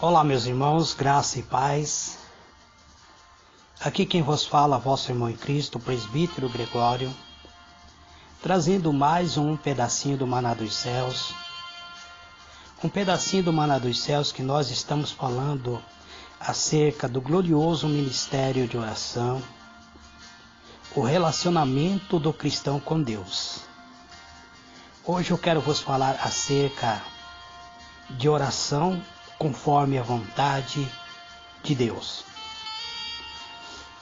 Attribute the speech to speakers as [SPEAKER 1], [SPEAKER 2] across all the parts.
[SPEAKER 1] Olá, meus irmãos, graça e paz. Aqui quem vos fala, vosso irmão em Cristo, o presbítero Gregório, trazendo mais um pedacinho do Maná dos Céus. Um pedacinho do Maná dos Céus que nós estamos falando acerca do glorioso ministério de oração, o relacionamento do cristão com Deus. Hoje eu quero vos falar acerca de oração conforme a vontade de Deus.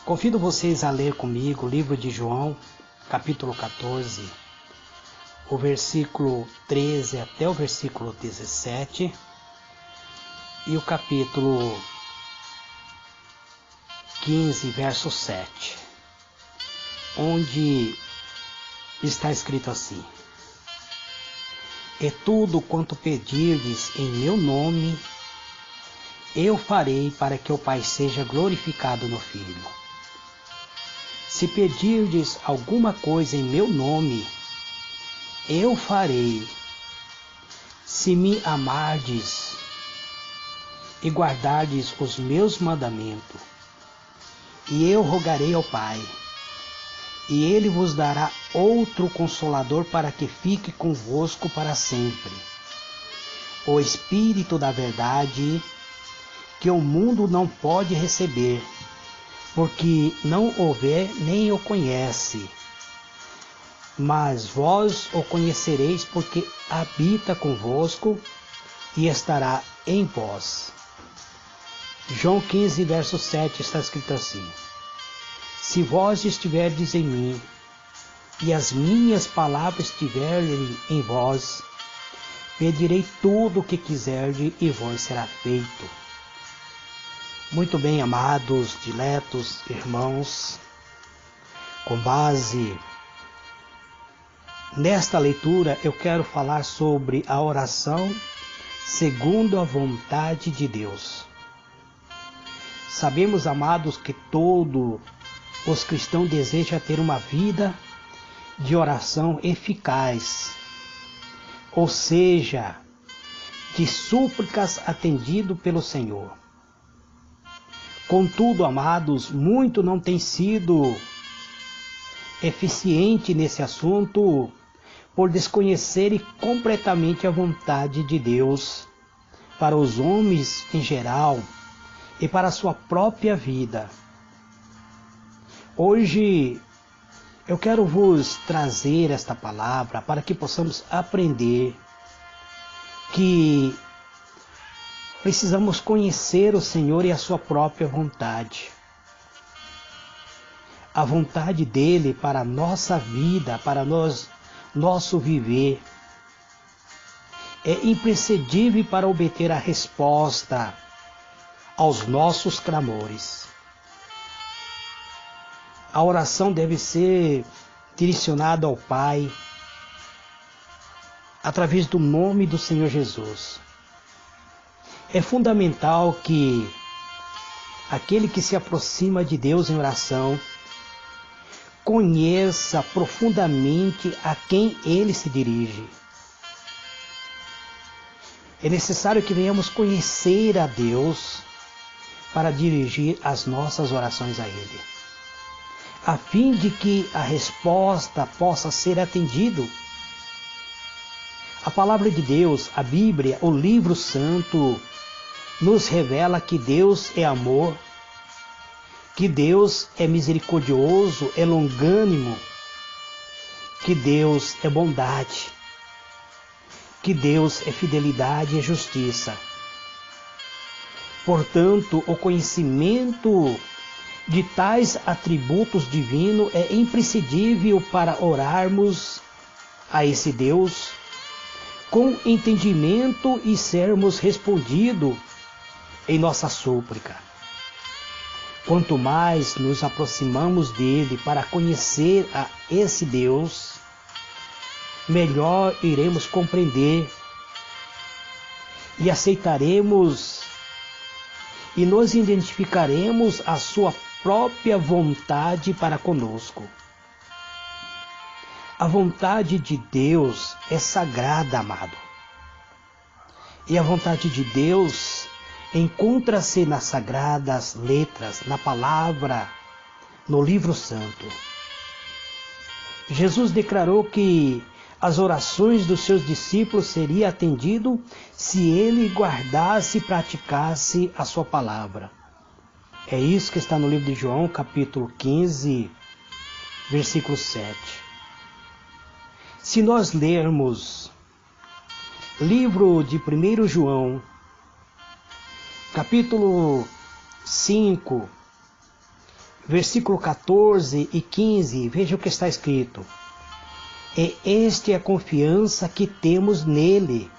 [SPEAKER 1] Convido vocês a ler comigo o livro de João, capítulo 14, o versículo 13 até o versículo 17 e o capítulo 15, verso 7, onde está escrito assim: E tudo quanto pedirdes em meu nome, eu farei para que o Pai seja glorificado no Filho. Se pedirdes alguma coisa em meu nome, eu farei. Se me amardes e guardardes os meus mandamentos, e eu rogarei ao Pai, e ele vos dará outro Consolador para que fique convosco para sempre, o Espírito da verdade, que o mundo não pode receber, porque não o vê nem o conhece. Mas vós o conhecereis, porque habita convosco e estará em vós. João 15, verso 7 está escrito assim: Se vós estiverdes em mim, e as minhas palavras estiverem em vós, pedirei tudo o que quiserdes, e vos será feito. Muito bem, amados, diletos, irmãos, com base nesta leitura eu quero falar sobre a oração segundo a vontade de Deus. Sabemos, amados, que todos os cristãos desejam ter uma vida de oração eficaz, ou seja, de súplicas atendido pelo Senhor. Contudo, amados, muito não tem sido eficiente nesse assunto por desconhecerem completamente a vontade de Deus para os homens em geral e para a sua própria vida. Hoje eu quero vos trazer esta palavra para que possamos aprender que precisamos conhecer o Senhor e a sua própria vontade. A vontade dele para a nossa vida, para nosso viver, é imprescindível para obter a resposta aos nossos clamores. A oração deve ser direcionada ao Pai através do nome do Senhor Jesus. É fundamental que aquele que se aproxima de Deus em oração conheça profundamente a quem ele se dirige. É necessário que venhamos conhecer a Deus para dirigir as nossas orações a Ele, a fim de que a resposta possa ser atendida. A palavra de Deus, a Bíblia, o livro santo, nos revela que Deus é amor, que Deus é misericordioso, é longânimo, que Deus é bondade, que Deus é fidelidade e justiça. Portanto, o conhecimento de tais atributos divinos é imprescindível para orarmos a esse Deus com entendimento e sermos respondidos em nossa súplica. Quanto mais nos aproximamos dele para conhecer a esse Deus, melhor iremos compreender e aceitaremos e nos identificaremos a sua própria vontade para conosco. A vontade de Deus é sagrada, amado. E a vontade de Deus encontra-se nas sagradas letras, na palavra, no livro santo. Jesus declarou que as orações dos seus discípulos seriam atendidas se ele guardasse e praticasse a sua palavra. É isso que está no livro de João, capítulo 15, versículo 7. Se nós lermos livro de 1 João, capítulo 5, versículo 14 e 15, veja o que está escrito. E esta é a confiança que temos nele,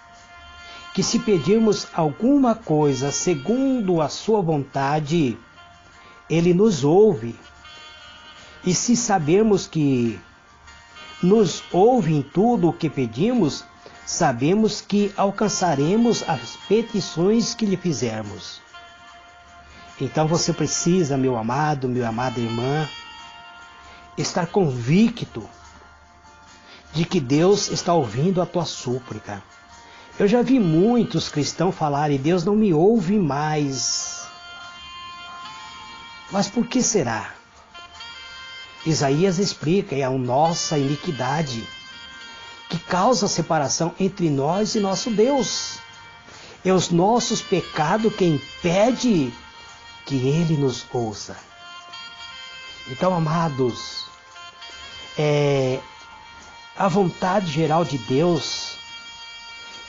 [SPEAKER 1] que se pedirmos alguma coisa segundo a sua vontade, ele nos ouve. E se sabermos que nos ouve em tudo o que pedimos, sabemos que alcançaremos as petições que lhe fizermos. Então você precisa, meu amado, minha amada irmã, estar convicto de que Deus está ouvindo a tua súplica. Eu já vi muitos cristãos falarem: Deus não me ouve mais. Mas por que será? Isaías explica: é a nossa iniquidade que causa a separação entre nós e nosso Deus. É os nossos pecados que impede que Ele nos ouça. Então, amados, a vontade geral de Deus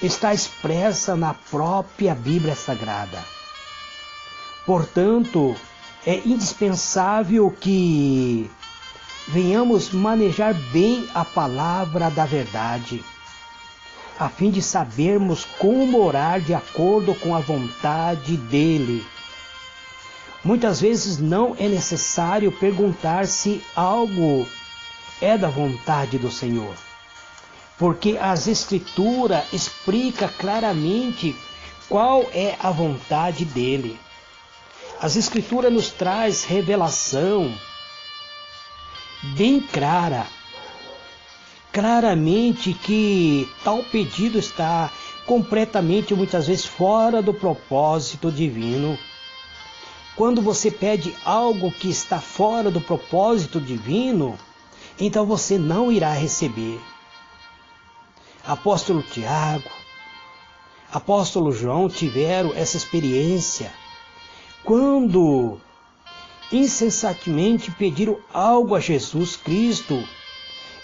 [SPEAKER 1] está expressa na própria Bíblia Sagrada. Portanto, é indispensável que venhamos manejar bem a palavra da verdade, a fim de sabermos como orar de acordo com a vontade dEle. Muitas vezes não é necessário perguntar se algo é da vontade do Senhor, porque as Escrituras explicam claramente qual é a vontade dEle. As Escrituras nos traz revelação bem claramente que tal pedido está completamente, muitas vezes, fora do propósito divino. Quando você pede algo que está fora do propósito divino, então você não irá receber. Apóstolo Tiago, apóstolo João tiveram essa experiência quando insensatamente pediram algo a Jesus Cristo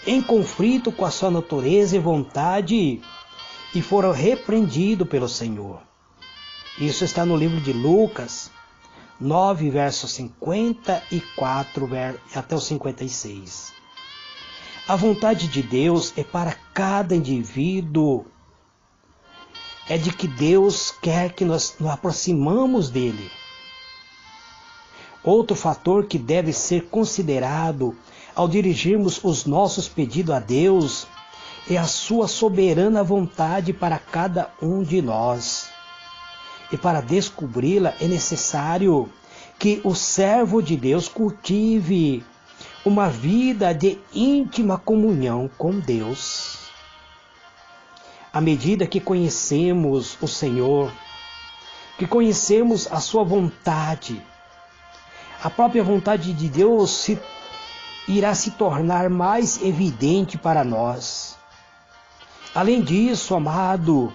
[SPEAKER 1] em conflito com a sua natureza e vontade e foram repreendidos pelo Senhor. Isso está no livro de Lucas 9, versos 54 até o 56. A vontade de Deus é para cada indivíduo. É de que Deus quer que nós nos aproximamos dele. Outro fator que deve ser considerado ao dirigirmos os nossos pedidos a Deus é a sua soberana vontade para cada um de nós. E para descobri-la é necessário que o servo de Deus cultive uma vida de íntima comunhão com Deus. À medida que conhecemos o Senhor, que conhecemos a sua vontade, a própria vontade de Deus irá se tornar mais evidente para nós. Além disso, amado,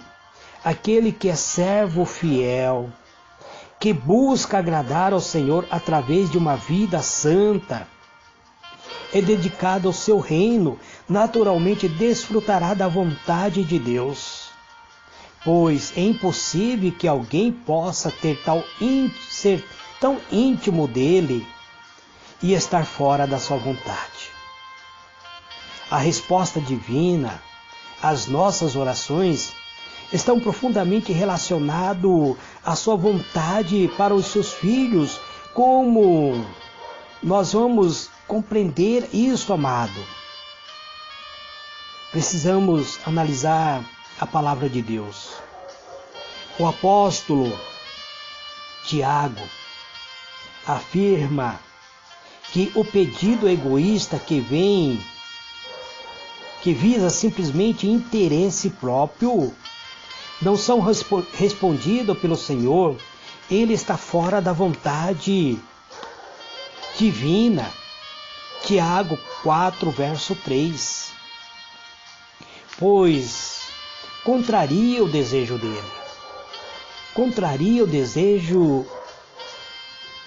[SPEAKER 1] aquele que é servo fiel, que busca agradar ao Senhor através de uma vida santa, é dedicado ao seu reino, naturalmente desfrutará da vontade de Deus. Pois é impossível que alguém possa ser tão íntimo dele e estar fora da sua vontade. A resposta divina às nossas orações estão profundamente relacionadas à sua vontade para os seus filhos. Como nós vamos compreender isso, amado? Precisamos analisar a palavra de Deus. O apóstolo Tiago afirma que o pedido egoísta que visa simplesmente interesse próprio, não são respondidos pelo Senhor ele está fora da vontade divina. Tiago 4, verso 3. Pois contraria o desejo dele, contraria o desejo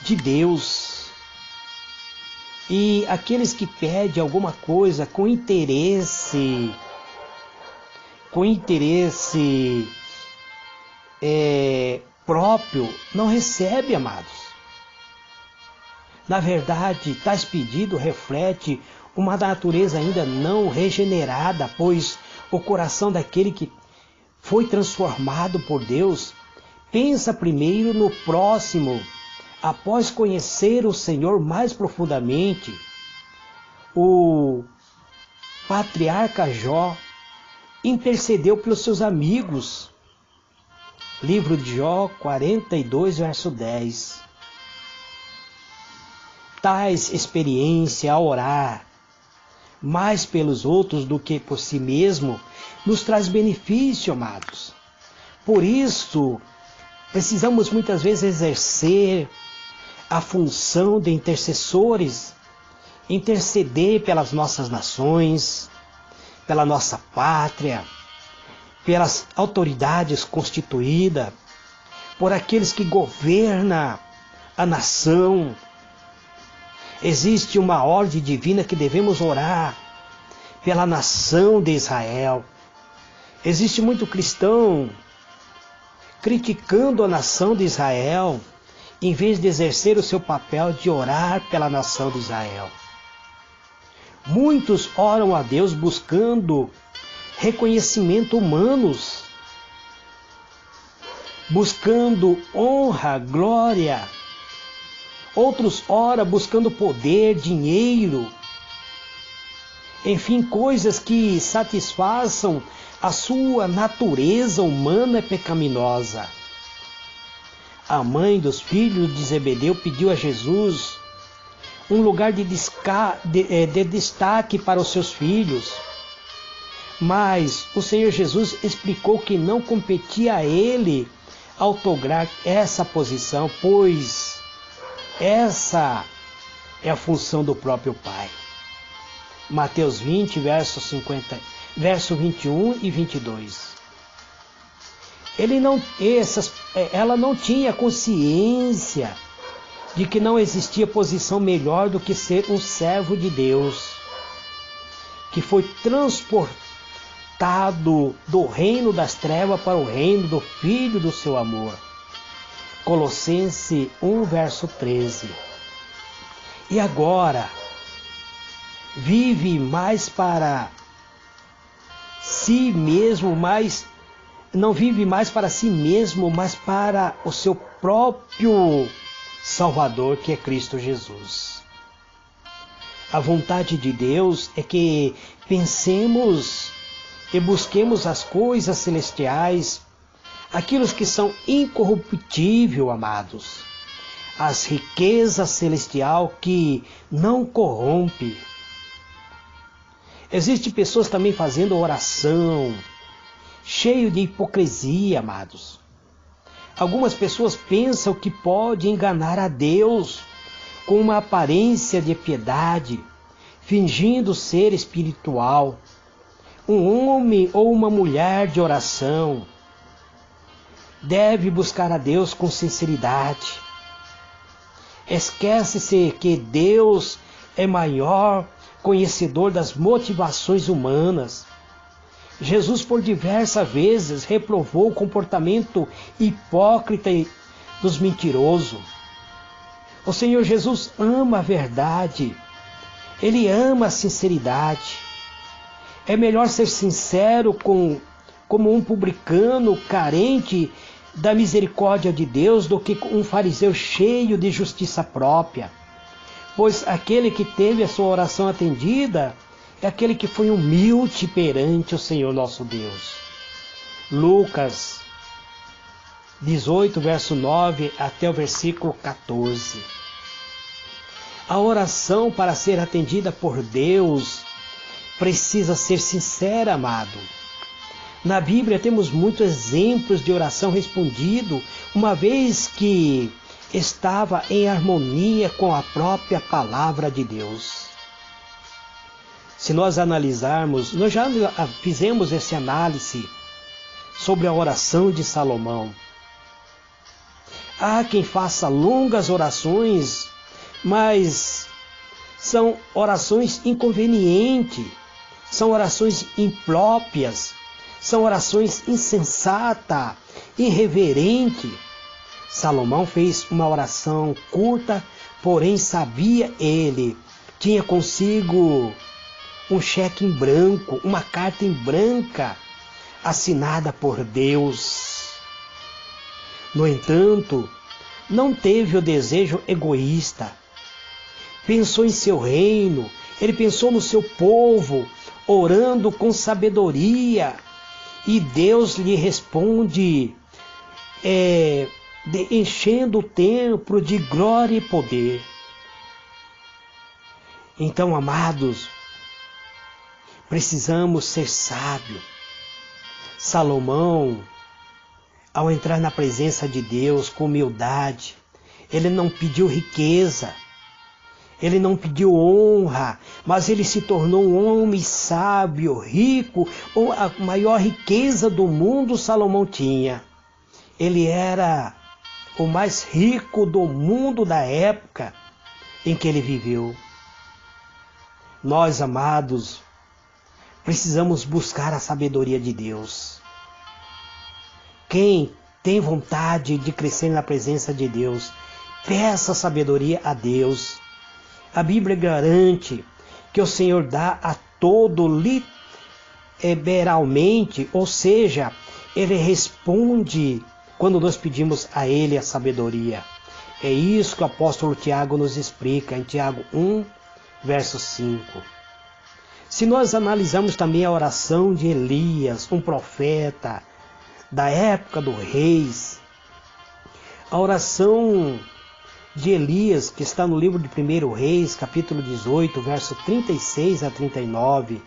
[SPEAKER 1] de Deus. E aqueles que pedem alguma coisa com interesse próprio, não recebe, amados. Na verdade, tais pedidos refletem uma natureza ainda não regenerada, pois o coração daquele que foi transformado por Deus pensa primeiro no próximo, após conhecer o Senhor mais profundamente. O patriarca Jó intercedeu pelos seus amigos. Livro de Jó 42, verso 10. Tais experiência a orar mais pelos outros do que por si mesmo nos traz benefício, amados. Por isso, precisamos muitas vezes exercer a função de intercessores, interceder pelas nossas nações, pela nossa pátria, pelas autoridades constituídas, por aqueles que governam a nação. Existe uma ordem divina que devemos orar pela nação de Israel. Existe muito cristão criticando a nação de Israel, em vez de exercer o seu papel de orar pela nação de Israel. Muitos oram a Deus buscando reconhecimento humanos, buscando honra, glória. Outros oram buscando poder, dinheiro, enfim, coisas que satisfaçam a sua natureza humana pecaminosa. A mãe dos filhos de Zebedeu pediu a Jesus um lugar de destaque para os seus filhos, mas o Senhor Jesus explicou que não competia a ele outorgar essa posição, pois essa é a função do próprio Pai. Mateus 20, verso 21 e 22. Ela não tinha consciência de que não existia posição melhor do que ser um servo de Deus, que foi transportado do reino das trevas para o reino do Filho do seu amor. Colossenses 1, verso 13. E agora, vive mais para si mesmo, mas não vive mais para si mesmo, mas para o seu próprio Salvador, que é Cristo Jesus. A vontade de Deus é que pensemos e busquemos as coisas celestiais, aqueles que são incorruptíveis, amados, as riquezas celestiais que não corrompe. Existem pessoas também fazendo oração, cheio de hipocrisia, amados. Algumas pessoas pensam que pode enganar a Deus com uma aparência de piedade, fingindo ser espiritual. Um homem ou uma mulher de oração deve buscar a Deus com sinceridade. Esquece-se que Deus é maior conhecedor das motivações humanas. Jesus por diversas vezes reprovou o comportamento hipócrita dos mentirosos. O Senhor Jesus ama a verdade. Ele ama a sinceridade. É melhor ser sincero como um publicano carente da misericórdia de Deus do que um fariseu cheio de justiça própria. Pois aquele que teve a sua oração atendida é aquele que foi humilde perante o Senhor nosso Deus. Lucas 18, verso 9 até o versículo 14. A oração, para ser atendida por Deus, precisa ser sincera, amado. Na Bíblia temos muitos exemplos de oração respondido, uma vez que estava em harmonia com a própria palavra de Deus. Se nós analisarmos, nós já fizemos essa análise sobre a oração de Salomão. Há quem faça longas orações, mas são orações inconvenientes, são orações impróprias, são orações insensatas, irreverentes. Salomão fez uma oração curta, porém sabia ele, tinha consigo um cheque em branco, uma carta em branca, assinada por Deus. No entanto, não teve o desejo egoísta. Pensou em seu reino, ele pensou no seu povo, orando com sabedoria. E Deus lhe responde, enchendo o templo de glória e poder. Então, amados, precisamos ser sábios. Salomão, ao entrar na presença de Deus com humildade, ele não pediu riqueza, ele não pediu honra, mas ele se tornou um homem sábio, rico. A maior riqueza do mundo Salomão tinha. Ele era o mais rico do mundo da época em que ele viveu. Nós, amados, precisamos buscar a sabedoria de Deus. Quem tem vontade de crescer na presença de Deus, peça sabedoria a Deus. A Bíblia garante que o Senhor dá a todo liberalmente, ou seja, Ele responde quando nós pedimos a Ele a sabedoria. É isso que o apóstolo Tiago nos explica em Tiago 1, verso 5. Se nós analisarmos também a oração de Elias, um profeta da época dos reis, a oração de Elias, que está no livro de 1 Reis, capítulo 18, verso 36 a 39,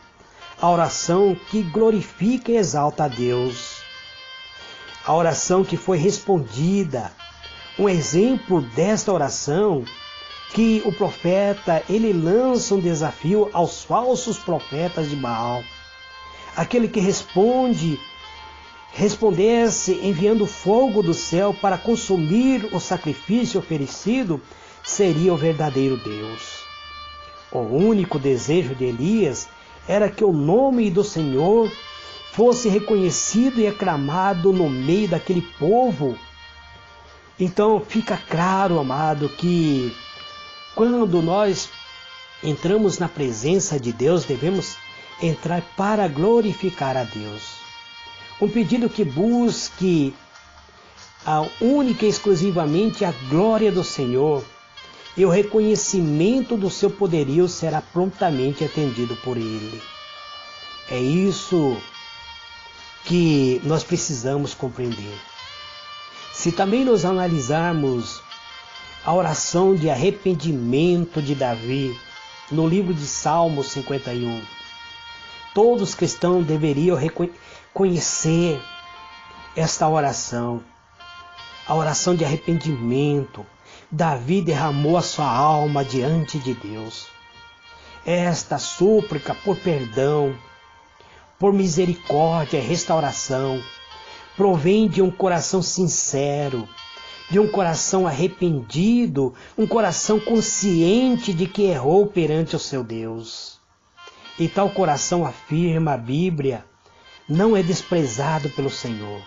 [SPEAKER 1] a oração que glorifica e exalta a Deus, a oração que foi respondida. Um exemplo desta oração, que o profeta, ele lança um desafio aos falsos profetas de Baal. Aquele que respondesse enviando fogo do céu para consumir o sacrifício oferecido, seria o verdadeiro Deus. O único desejo de Elias era que o nome do Senhor fosse reconhecido e aclamado no meio daquele povo. Então fica claro, amado, que quando nós entramos na presença de Deus, devemos entrar para glorificar a Deus. Um pedido que busque única e exclusivamente a glória do Senhor e o reconhecimento do seu poderio será prontamente atendido por Ele. É isso que nós precisamos compreender. Se também nós analisarmos a oração de arrependimento de Davi no livro de Salmos 51, todos os cristãos deveriam conhecer esta oração, a oração de arrependimento. Davi derramou a sua alma diante de Deus. Esta súplica por perdão, por misericórdia e restauração, provém de um coração sincero, de um coração arrependido, um coração consciente de que errou perante o seu Deus. E tal coração, afirma a Bíblia, não é desprezado pelo Senhor.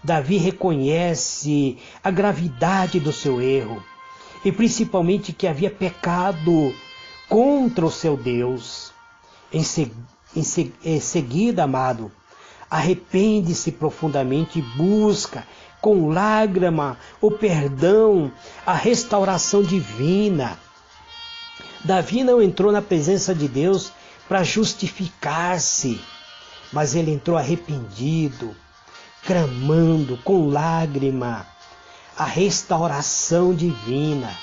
[SPEAKER 1] Davi reconhece a gravidade do seu erro e principalmente que havia pecado contra o seu Deus. Em seguida, amado, arrepende-se profundamente e busca com lágrima o perdão, a restauração divina. Davi não entrou na presença de Deus para justificar-se, mas ele entrou arrependido, clamando com lágrima a restauração divina.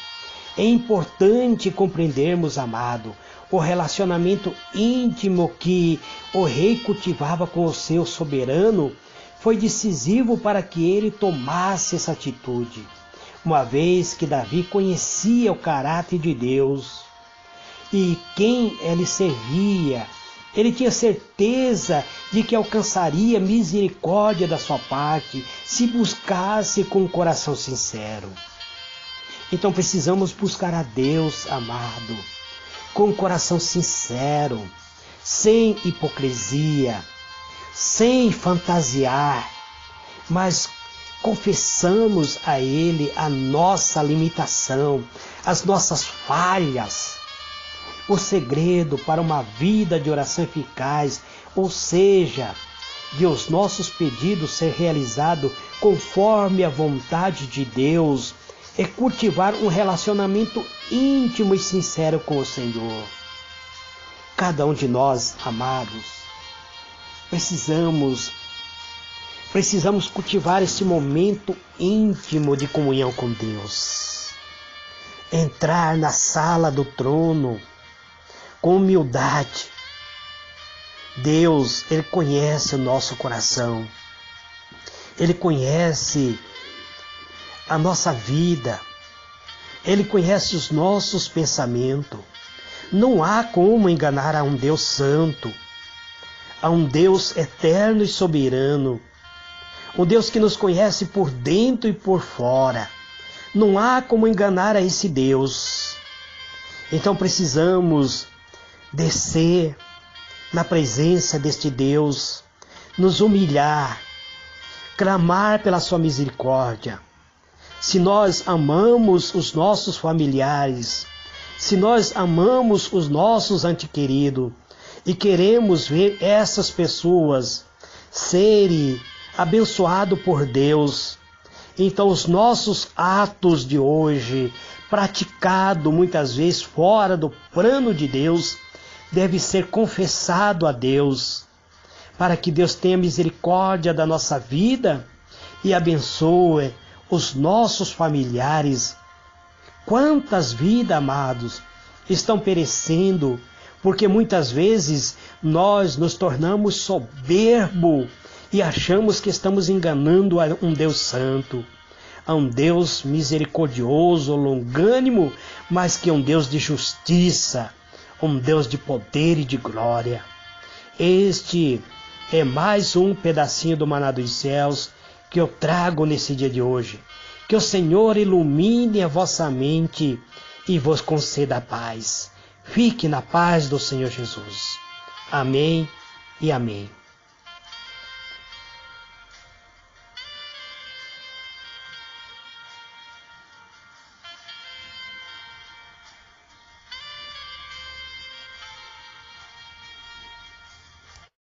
[SPEAKER 1] É importante compreendermos, amado, o relacionamento íntimo que o rei cultivava com o seu soberano foi decisivo para que ele tomasse essa atitude, uma vez que Davi conhecia o caráter de Deus e quem ele servia. Ele tinha certeza de que alcançaria misericórdia da sua parte se buscasse com um coração sincero. Então precisamos buscar a Deus, amado, com um coração sincero, sem hipocrisia, sem fantasiar, mas confessamos a Ele a nossa limitação, as nossas falhas. O segredo para uma vida de oração eficaz, ou seja, de os nossos pedidos ser realizados conforme a vontade de Deus, é cultivar um relacionamento íntimo e sincero com o Senhor. Cada um de nós, amados, precisamos cultivar esse momento íntimo de comunhão com Deus. Entrar na sala do trono com humildade. Deus, Ele conhece o nosso coração. Ele conhece a nossa vida. Ele conhece os nossos pensamentos. Não há como enganar a um Deus santo, a um Deus eterno e soberano, um Deus que nos conhece por dentro e por fora. Não há como enganar a esse Deus. Então precisamos descer na presença deste Deus, nos humilhar, clamar pela sua misericórdia. Se nós amamos os nossos familiares, se nós amamos os nossos antequeridos e queremos ver essas pessoas serem abençoados por Deus, então os nossos atos de hoje, praticados muitas vezes fora do plano de Deus, deve ser confessado a Deus, para que Deus tenha misericórdia da nossa vida e abençoe os nossos familiares. Quantas vidas, amados, estão perecendo, porque muitas vezes nós nos tornamos soberbos e achamos que estamos enganando a um Deus santo, a um Deus misericordioso, longânimo, mas que é um Deus de justiça, um Deus de poder e de glória. Este é mais um pedacinho do maná dos céus que eu trago nesse dia de hoje. Que o Senhor ilumine a vossa mente e vos conceda a paz. Fique na paz do Senhor Jesus. Amém e amém.